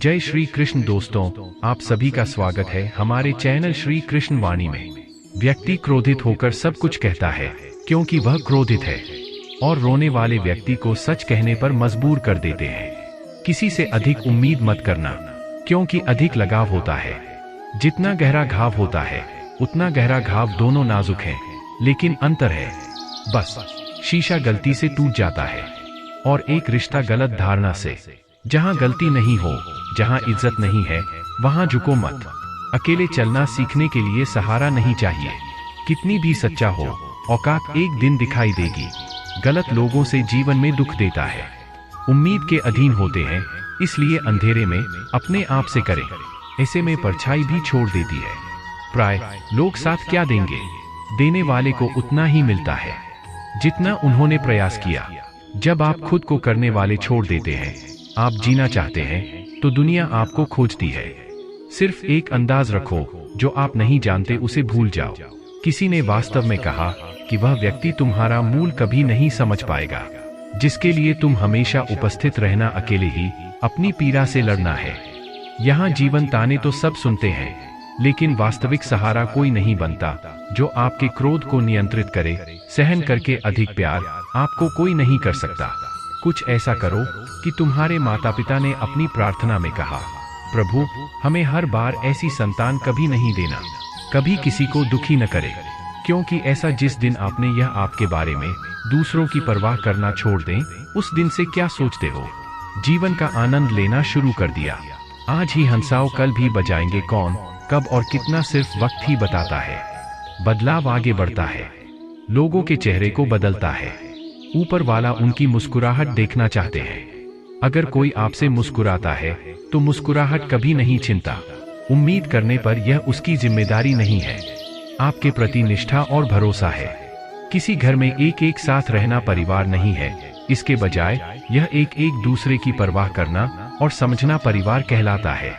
जय श्री कृष्ण दोस्तों, आप सभी का स्वागत है हमारे चैनल श्री कृष्ण वाणी में। व्यक्ति क्रोधित होकर सब कुछ कहता है क्योंकि वह क्रोधित है, और रोने वाले व्यक्ति को सच कहने पर मजबूर कर देते हैं। किसी से अधिक उम्मीद मत करना, क्योंकि अधिक लगाव होता है। जितना गहरा घाव होता है उतना गहरा घाव दोनों नाजुक हैं, लेकिन अंतर है बस शीशा गलती से टूट जाता है, और एक रिश्ता गलत धारणा से। जहां गलती नहीं हो, जहां इज्जत नहीं है, वहां झुको मत। अकेले चलना सीखने के लिए सहारा नहीं चाहिए। कितनी भी सच्चा हो, औकात एक दिन दिखाई देगी। गलत लोगों से जीवन में दुख देता है। उम्मीद के अधीन होते हैं, इसलिए अंधेरे में अपने आप से करें। ऐसे में परछाई भी छोड़ देती है। प्राय लोग साथ क्या देंगे, देने वाले को उतना ही मिलता है जितना उन्होंने प्रयास किया। जब आप खुद को करने वाले छोड़ देते हैं, आप जीना चाहते हैं, तो दुनिया आपको खोजती है। सिर्फ एक अंदाज रखो, जो आप नहीं जानते उसे भूल जाओ। किसी ने वास्तव में कहा कि वह व्यक्ति तुम्हारा मूल कभी नहीं समझ पाएगा, जिसके लिए तुम हमेशा उपस्थित रहना, अकेले ही अपनी पीड़ा से लड़ना है। यहाँ जीवन ताने तो सब सुनते हैं, लेकिन वास्तविक सहारा कोई नहीं बनता जो आपके क्रोध को नियंत्रित करे। सहन करके अधिक प्यार आपको कोई नहीं कर सकता। कुछ ऐसा करो कि तुम्हारे माता पिता ने अपनी प्रार्थना में कहा, प्रभु हमें हर बार ऐसी संतान कभी नहीं देना, कभी किसी को दुखी न करे। क्योंकि ऐसा जिस दिन आपने यह आपके बारे में दूसरों की परवाह करना छोड़ दें, उस दिन से क्या सोचते हो? जीवन का आनंद लेना शुरू कर दिया। आज ही हंसाओ, कल भी बजाएंगे कौन, कब और कितना सिर्फ वक्त ही बताता है। बदलाव आगे बढ़ता है, लोगों के चेहरे को बदलता है। ऊपर वाला उनकी मुस्कुराहट देखना चाहते हैं। अगर कोई आपसे मुस्कुराता है तो मुस्कुराहट कभी नहीं छिनता। उम्मीद करने पर यह उसकी जिम्मेदारी नहीं है, आपके प्रति निष्ठा और भरोसा है। किसी घर में एक एक साथ रहना परिवार नहीं है, इसके बजाय यह एक एक दूसरे की परवाह करना और समझना परिवार कहलाता है।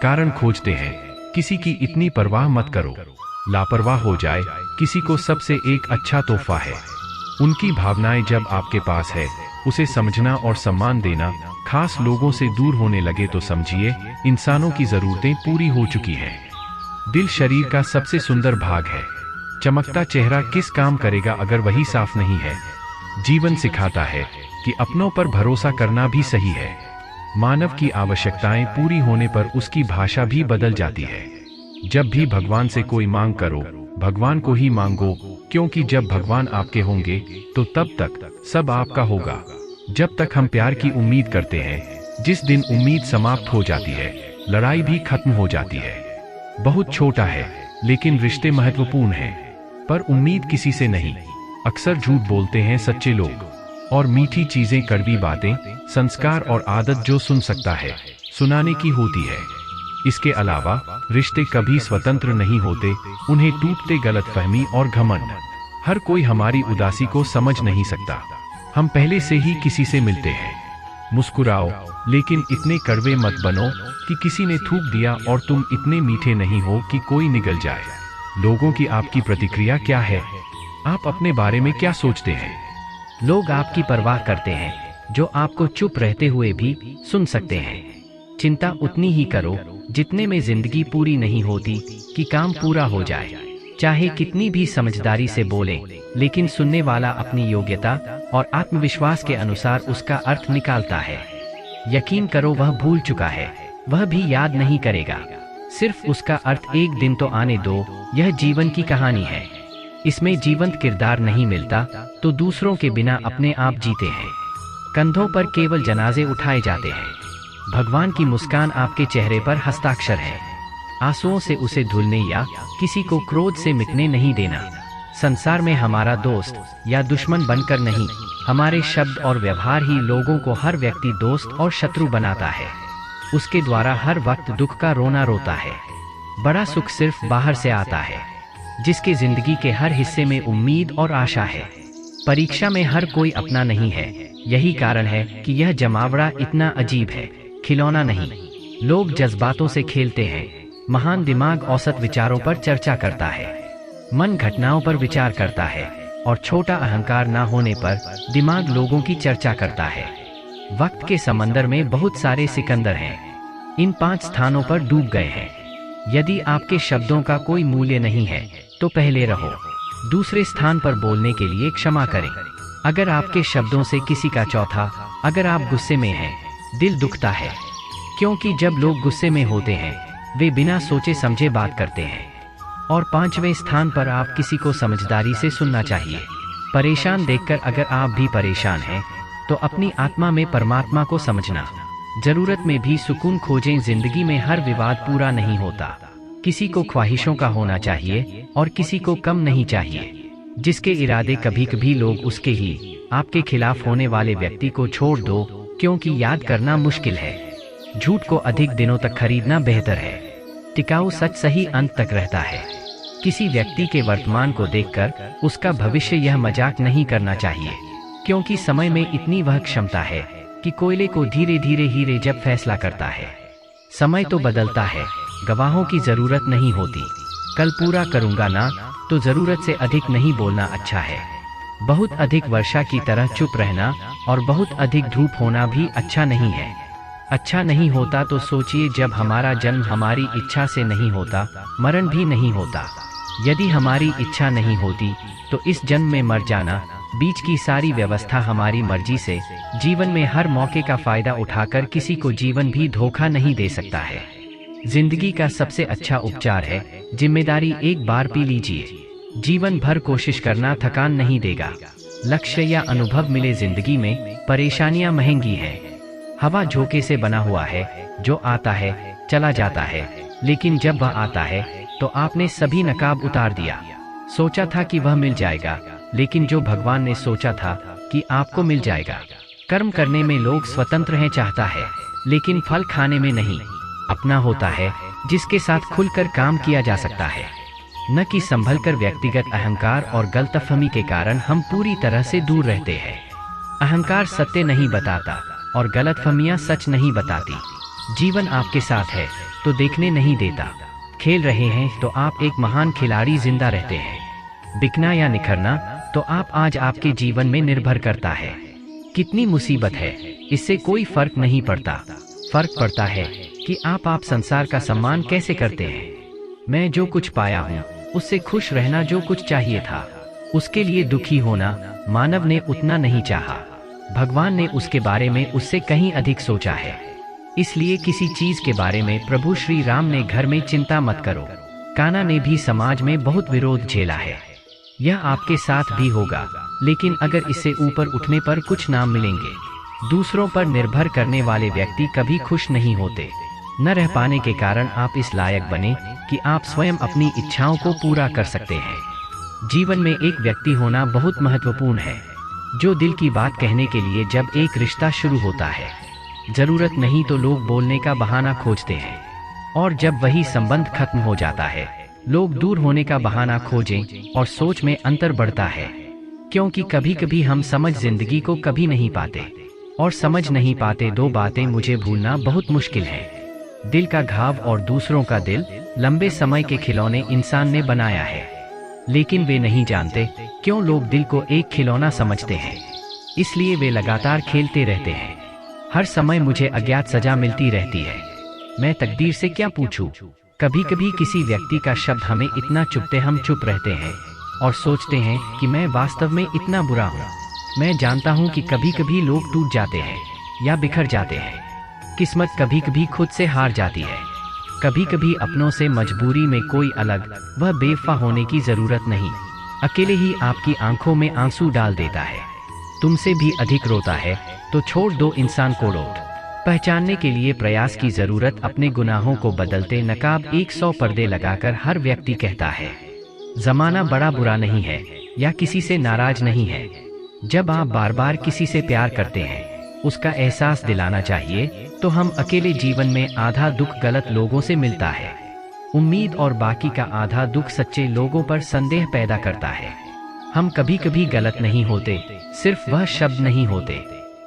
कारण खोजते हैं, किसी की इतनी परवाह मत करो। लापरवाह हो जाए किसी को सबसे एक अच्छा तोहफा है। उनकी भावनाएं जब आपके पास है, उसे समझना और सम्मान देना। खास लोगों से दूर होने लगे तो समझिए इंसानों की जरूरतें पूरी हो चुकी हैं। दिल शरीर का सबसे सुंदर भाग है। चमकता चेहरा किस काम करेगा अगर वही साफ नहीं है? जीवन सिखाता है कि अपनों पर भरोसा करना भी सही है। मानव की आवश्यकताएं पूरी होने पर उसकी भाषा भी बदल जाती है। जब भी भगवान से कोई मांग करो, भगवान को ही मांगो, क्योंकि जब भगवान आपके होंगे तो तब तक सब आपका होगा। जब तक हम प्यार की उम्मीद करते हैं, जिस दिन उम्मीद समाप्त हो जाती है, लड़ाई भी खत्म हो जाती है। बहुत छोटा है, लेकिन रिश्ते महत्वपूर्ण हैं। पर उम्मीद किसी से नहीं। अक्सर झूठ बोलते हैं सच्चे लोग, और मीठी चीजें, कड़वी बातें, संस्कार और आदत जो सुन सकता है, सुनाने की होती है। इसके अलावा रिश्ते कभी स्वतंत्र नहीं होते, उन्हें टूटते गलतफहमी और घमंड। हर कोई हमारी उदासी को समझ नहीं सकता। हम पहले से ही किसी से मिलते हैं। मुस्कुराओ, लेकिन इतने कड़वे मत बनो कि किसी ने थूक दिया, और तुम इतने मीठे नहीं हो कि कोई निगल जाए। लोगों की आपकी प्रतिक्रिया क्या है? आप अपने बारे में क्या सोचते हैं? लोग आपकी परवाह करते हैं, जो आपको चुप रहते हुए भी सुन सकते हैं। चिंता उतनी ही करो जितने में जिंदगी पूरी नहीं होती कि काम पूरा हो जाए। चाहे कितनी भी समझदारी से बोलें, लेकिन सुनने वाला अपनी योग्यता और आत्मविश्वास के अनुसार उसका अर्थ निकालता है। यकीन करो, वह भूल चुका है, वह भी याद नहीं करेगा। सिर्फ उसका अर्थ एक दिन तो आने दो। यह जीवन की कहानी है। इसमें जीवंत किरदार नहीं मिलता, तो दूसरों के बिना अपने आप जीते हैं। कंधों पर केवल जनाजे उठाए जाते हैं। भगवान की मुस्कान आपके चेहरे पर हस्ताक्षर है। आंसुओं से उसे धुलने या किसी को क्रोध से मिटने नहीं देना। संसार में हमारा दोस्त या दुश्मन बनकर नहीं, हमारे शब्द और व्यवहार ही लोगों को हर व्यक्ति दोस्त और शत्रु बनाता है। उसके द्वारा हर वक्त दुख का रोना रोता है। बड़ा सुख सिर्फ बाहर से आता है, जिसके जिंदगी के हर हिस्से में उम्मीद और आशा है। परीक्षा में हर कोई अपना नहीं है। यही कारण है कि यह जमावड़ा इतना अजीब है, खिलौना नहीं। लोग जज्बातों से खेलते हैं। महान दिमाग औसत विचारों पर चर्चा करता है, मन घटनाओं पर विचार करता है, और छोटा अहंकार ना होने पर दिमाग लोगों की चर्चा करता है। वक्त के समंदर में बहुत सारे सिकंदर हैं, इन 5 स्थानों पर डूब गए हैं। यदि आपके शब्दों का कोई मूल्य नहीं है तो पहले रहो। दूसरे स्थान पर बोलने के लिए क्षमा करें। अगर आपके शब्दों से किसी का चौथा, अगर आप गुस्से में हैं, दिल दुखता है, क्योंकि जब लोग गुस्से में होते हैं वे बिना सोचे समझे बात करते हैं। और 5वें स्थान पर आप किसी को समझदारी से सुनना चाहिए। परेशान देखकर अगर आप भी परेशान हैं तो अपनी आत्मा में परमात्मा को समझना। जरूरत में भी सुकून खोजें। जिंदगी में हर विवाद पूरा नहीं होता। किसी को ख्वाहिशों का होना चाहिए और किसी को कम नहीं चाहिए। जिसके इरादे कभी कभी लोग उसके ही आपके खिलाफ होने वाले व्यक्ति को छोड़ दो, क्योंकि याद करना मुश्किल है। झूठ को अधिक दिनों तक खरीदना बेहतर है। टिकाऊ सच सही अंत तक रहता है। किसी व्यक्ति के वर्तमान को देखकर उसका भविष्य यह मजाक नहीं करना चाहिए, क्योंकि समय में इतनी वह क्षमता है कि कोयले को धीरे धीरे हीरे जब फैसला करता है। समय तो बदलता है, गवाहों की जरूरत नहीं होती। कल पूरा करूंगा ना, तो जरूरत से अधिक नहीं बोलना अच्छा है। बहुत अधिक वर्षा की तरह चुप रहना और बहुत अधिक धूप होना भी अच्छा नहीं है। अच्छा नहीं होता तो सोचिए, जब हमारा जन्म हमारी इच्छा से नहीं होता, मरण भी नहीं होता। यदि हमारी इच्छा नहीं होती तो इस जन्म में मर जाना, बीच की सारी व्यवस्था हमारी मर्जी से, जीवन में हर मौके का फायदा उठाकर किसी को जीवन भी धोखा नहीं दे सकता है। जिंदगी का सबसे अच्छा उपचार है जिम्मेदारी। एक बार पी लीजिए, जीवन भर कोशिश करना थकान नहीं देगा। लक्ष्य या अनुभव मिले जिंदगी में, परेशानियां महंगी हैं। हवा झोंके से बना हुआ है, जो आता है चला जाता है, लेकिन जब वह आता है तो आपने सभी नकाब उतार दिया। सोचा था कि वह मिल जाएगा, लेकिन जो भगवान ने सोचा था कि आपको मिल जाएगा। कर्म करने में लोग स्वतंत्र हैं चाहता है, लेकिन फल खाने में नहीं। अपना होता है जिसके साथ खुलकर काम किया जा सकता है, न कि संभलकर। व्यक्तिगत अहंकार और गलतफहमी के कारण हम पूरी तरह से दूर रहते हैं। अहंकार सत्य नहीं बताता और गलतफहमियां सच नहीं बताती। जीवन आपके साथ है तो देखने नहीं देता। खेल रहे हैं तो आप एक महान खिलाड़ी जिंदा रहते हैं। बिकना या निखरना तो आज आपके जीवन में निर्भर करता है। कितनी मुसीबत है, इससे कोई फर्क नहीं पड़ता। फर्क पड़ता है कि आप संसार का सम्मान कैसे करते हैं। मैं जो कुछ पाया हूँ उससे खुश रहना जो कुछ चाहिए था, उसके लिए दुखी होना मानव ने उतना नहीं चाहा। भगवान ने उसके बारे में उससे कहीं अधिक सोचा है। इसलिए किसी चीज के बारे में प्रभु श्री राम ने घर में चिंता मत करो। कान्हा ने भी समाज में बहुत विरोध झेला है। यह आपके साथ भी होगा, लेकिन अगर इससे ऊपर उठने पर कुछ नाम मिलेंगे। दूसरों पर निर्भर करने वाले व्यक्ति कभी खुश नहीं होते। न रह पाने के कारण आप इस लायक बने कि आप स्वयं अपनी इच्छाओं को पूरा कर सकते हैं। जीवन में एक व्यक्ति होना बहुत महत्वपूर्ण है, जो दिल की बात कहने के लिए जब एक रिश्ता शुरू होता है। जरूरत नहीं तो लोग बोलने का बहाना खोजते हैं, और जब वही संबंध खत्म हो जाता है लोग दूर होने का बहाना खोजें, और सोच में अंतर बढ़ता है। क्योंकि कभी कभी हम समझ जिंदगी को कभी नहीं पाते, और समझ नहीं पाते। 2 बातें मुझे भूलना बहुत मुश्किल है, दिल का घाव और दूसरों का दिल। लंबे समय के खिलौने इंसान ने बनाया है, लेकिन वे नहीं जानते क्यों लोग दिल को एक खिलौना समझते हैं। इसलिए वे लगातार खेलते रहते हैं। हर समय मुझे अज्ञात सजा मिलती रहती है। मैं तकदीर से क्या पूछूं? कभी कभी किसी व्यक्ति का शब्द हमें इतना चुभते हम चुप रहते हैं और सोचते हैं कि मैं वास्तव में इतना बुरा हूँ। मैं जानता हूँ कि कभी कभी लोग टूट जाते हैं या बिखर जाते हैं। किस्मत कभी कभी खुद से हार जाती है। कभी कभी अपनों से मजबूरी में कोई अलग, वह बेवफा होने की जरूरत नहीं, अकेले ही आपकी आंखों में आंसू डाल देता है। तुमसे भी अधिक रोता है तो छोड़ दो इंसान को रोट। पहचानने के लिए प्रयास की जरूरत। अपने गुनाहों को बदलते नकाब 100 पर्दे लगाकर हर व्यक्ति कहता है जमाना बड़ा बुरा नहीं है या किसी से नाराज नहीं है। जब आप बार बार किसी से प्यार करते हैं उसका एहसास दिलाना चाहिए, तो हम अकेले जीवन में आधा दुख गलत लोगों से मिलता है। उम्मीद और बाकी का आधा दुख सच्चे लोगों पर संदेह पैदा करता है। हम कभी कभी गलत नहीं होते, सिर्फ वह शब्द नहीं होते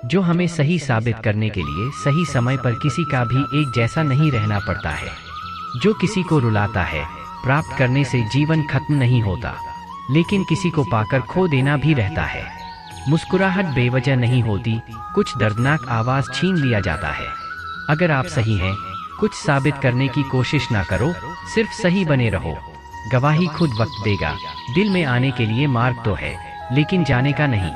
जो हमें सही साबित करने के लिए सही समय पर किसी का भी एक जैसा नहीं रहना पड़ता है। जो किसी को रुलाता है, प्राप्त करने से जीवन खत्म नहीं होता, लेकिन किसी को पाकर खो देना भी रहता है। मुस्कुराहट बेवजह नहीं होती, कुछ दर्दनाक आवाज छीन लिया जाता है। अगर आप सही हैं, कुछ साबित करने की कोशिश ना करो, सिर्फ सही बने रहो। गवाही खुद वक्त देगा। दिल में आने के लिए मार्ग तो है, लेकिन जाने का नहीं।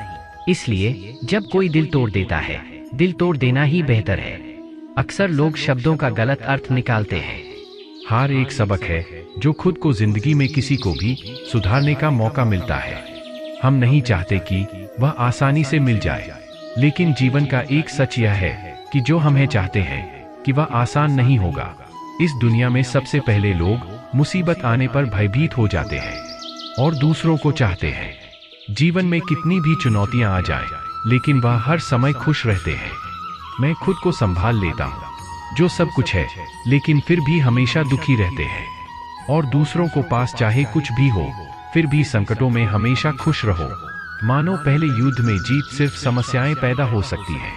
इसलिए जब कोई दिल तोड़ देता है, दिल तोड़ देना ही बेहतर है। अक्सर लोग शब्दों का गलत अर्थ निकालते हैं। हार एक सबक है जो खुद को जिंदगी में किसी को भी सुधारने का मौका मिलता है। हम नहीं चाहते कि वह आसानी से मिल जाए, लेकिन जीवन का एक सच यह है कि जो हमें चाहते हैं कि वह आसान नहीं होगा। इस दुनिया में सबसे पहले लोग मुसीबत आने पर भयभीत हो जाते हैं और दूसरों को चाहते हैं। जीवन में कितनी भी चुनौतियां आ जाएं, लेकिन वह हर समय खुश रहते हैं। मैं खुद को संभाल लेता हूँ, जो सब कुछ है, लेकिन फिर भी हमेशा दुखी रहते हैं। और दूसरों को पास चाहे कुछ भी हो, फिर भी संकटों में हमेशा खुश रहो। मानो पहले युद्ध में जीत सिर्फ समस्याएं पैदा हो सकती है,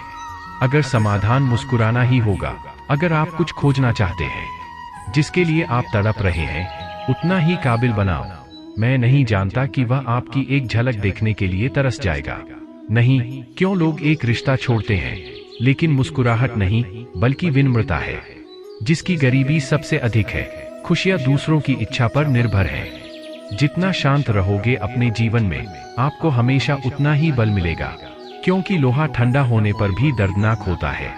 अगर समाधान मुस्कुराना ही होगा। अगर आप कुछ खोजना चाहते हैं जिसके लिए आप तड़प रहे हैं, उतना ही काबिल बनाओ। मैं नहीं जानता कि वह आपकी एक झलक देखने के लिए तरस जाएगा। नहीं, क्यों लोग एक रिश्ता छोड़ते हैं, लेकिन मुस्कुराहट नहीं बल्कि विनम्रता है। जिसकी गरीबी सबसे अधिक है, खुशियां दूसरों की इच्छा पर निर्भर है। जितना शांत रहोगे अपने जीवन में, आपको हमेशा उतना ही बल मिलेगा, क्योंकि लोहा ठंडा होने पर भी दर्दनाक होता है।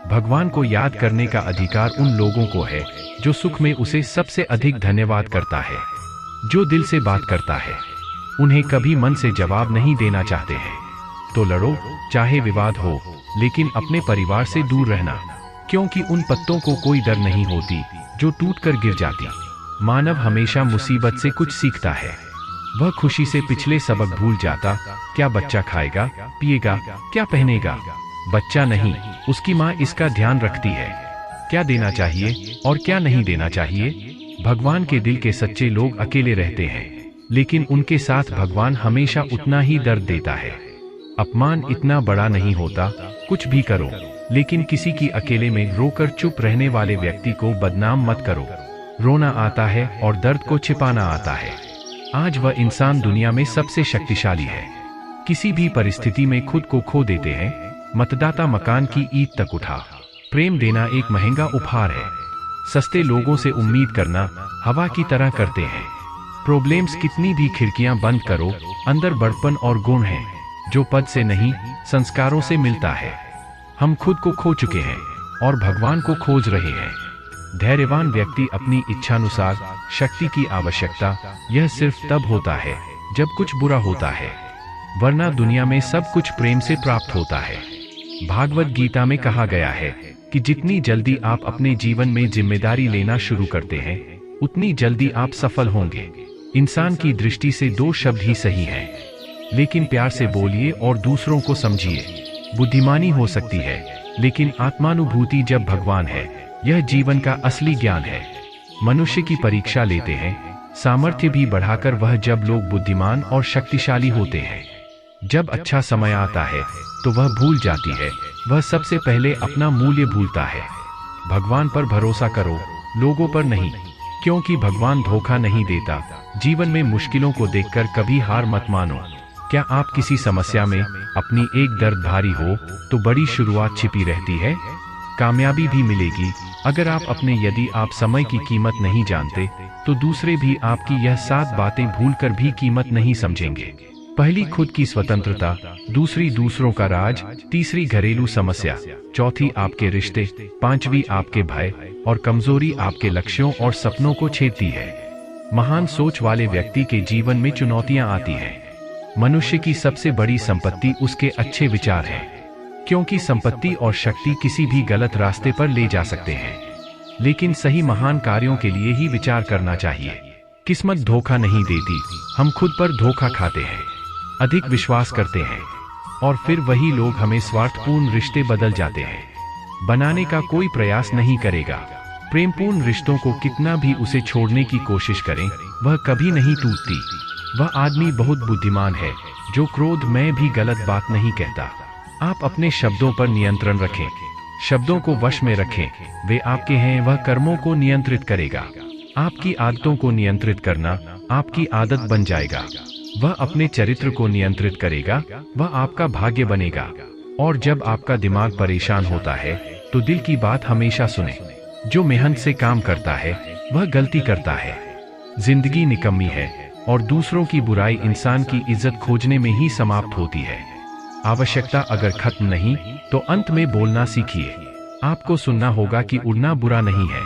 भगवान को याद करने का अधिकार उन लोगों को है जो सुख में उसे सबसे अधिक धन्यवाद करता है। जो दिल से बात करता है, उन्हें कभी मन से जवाब नहीं देना चाहते हैं। तो लड़ो, चाहे विवाद हो, लेकिन अपने परिवार से दूर रहना, क्योंकि उन पत्तों को कोई डर नहीं होती जो टूटकर गिर जाती। मानव हमेशा मुसीबत से कुछ सीखता है। वह खुशी से पिछले सबक भूल जाता। क्या बच्चा खाएगा, पिएगा, क्या पहनेगा? बच्चा नहीं, उसकी माँ इसका ध्यान रखती है। क्या देना चाहिए और क्या नहीं देना चाहिए। भगवान के दिल के सच्चे लोग अकेले रहते हैं, लेकिन उनके साथ भगवान हमेशा उतना ही दर्द देता है। अपमान इतना बड़ा नहीं होता, कुछ भी करो, लेकिन किसी की अकेले में रोकर चुप रहने वाले व्यक्ति को बदनाम मत करो। रोना आता है और दर्द को छिपाना आता है। आज वह इंसान दुनिया में सबसे शक्तिशाली है। किसी भी परिस्थिति में खुद को खो देते हैं। मतदाता मकान की ईंट तक उठा। प्रेम देना एक महंगा उपहार है। सस्ते लोगों से उम्मीद करना हवा की तरह करते हैं। प्रॉब्लम्स कितनी भी खिड़कियां बंद करो, अंदर बड़पन और गुण है जो पद से नहीं, संस्कारों से मिलता है। हम खुद को खो चुके हैं और भगवान को खोज रहे हैं। धैर्यवान व्यक्ति अपनी इच्छानुसार शक्ति की आवश्यकता यह सिर्फ तब होता है जब कुछ बुरा होता है, वरना दुनिया में सब कुछ प्रेम से प्राप्त होता है। भागवत गीता में कहा गया है कि जितनी जल्दी आप अपने जीवन में जिम्मेदारी लेना शुरू करते हैं, उतनी जल्दी आप सफल होंगे। इंसान की दृष्टि से दो शब्द ही सही हैं, लेकिन प्यार से बोलिए और दूसरों को समझिए। बुद्धिमानी हो सकती है, लेकिन आत्मानुभूति जब भगवान है, यह जीवन का असली ज्ञान है। मनुष्य की परीक्षा लेते हैं सामर्थ्य भी बढ़ाकर वह जब लोग बुद्धिमान और शक्तिशाली होते हैं। जब अच्छा समय आता है तो वह भूल जाती है, वह सबसे पहले अपना मूल्य भूलता है। भगवान पर भरोसा करो, लोगों पर नहीं, क्योंकि भगवान धोखा नहीं देता। जीवन में मुश्किलों को देखकर कभी हार मत मानो। क्या आप किसी समस्या में अपनी एक दर्द भारी हो तो बड़ी शुरुआत छिपी रहती है। कामयाबी भी मिलेगी अगर आप अपने यदि आप समय की कीमत नहीं जानते तो दूसरे भी आपकी यह 7 बातें भूलकर भी कीमत नहीं समझेंगे। पहली खुद की स्वतंत्रता, दूसरी दूसरों का राज, तीसरी घरेलू समस्या, चौथी आपके रिश्ते, पांचवी आपके भय और कमजोरी आपके लक्ष्यों और सपनों को छेदती है। महान सोच वाले व्यक्ति के जीवन में चुनौतियां आती हैं। मनुष्य की सबसे बड़ी संपत्ति उसके अच्छे विचार हैं, क्योंकि संपत्ति और शक्ति किसी भी गलत रास्ते पर ले जा सकते हैं, लेकिन सही महान कार्यों के लिए ही विचार करना चाहिए। किस्मत धोखा नहीं देती, हम खुद पर धोखा खाते हैं, अधिक विश्वास करते हैं और फिर वही लोग हमें स्वार्थपूर्ण रिश्ते बदल जाते हैं। बनाने का कोई प्रयास नहीं करेगा। प्रेमपूर्ण रिश्तों को कितना भी उसे छोड़ने की कोशिश करें, वह कभी नहीं टूटती। वह आदमी बहुत बुद्धिमान है जो क्रोध में भी गलत बात नहीं कहता। आप अपने शब्दों पर नियंत्रण रखें, शब्दों को वश में रखें, वे आपके हैं, वह कर्मों को नियंत्रित करेगा। आपकी आदतों को नियंत्रित करना आपकी आदत बन जाएगा। वह अपने चरित्र को नियंत्रित करेगा, वह आपका भाग्य बनेगा। और जब आपका दिमाग परेशान होता है तो दिल की बात हमेशा सुने। जो मेहनत से काम करता है वह गलती करता है। जिंदगी निकम्मी है और दूसरों की बुराई इंसान की इज्जत खोजने में ही समाप्त होती है। आवश्यकता अगर खत्म नहीं तो अंत में बोलना सीखिए। आपको सुनना होगा कि उड़ना बुरा नहीं है,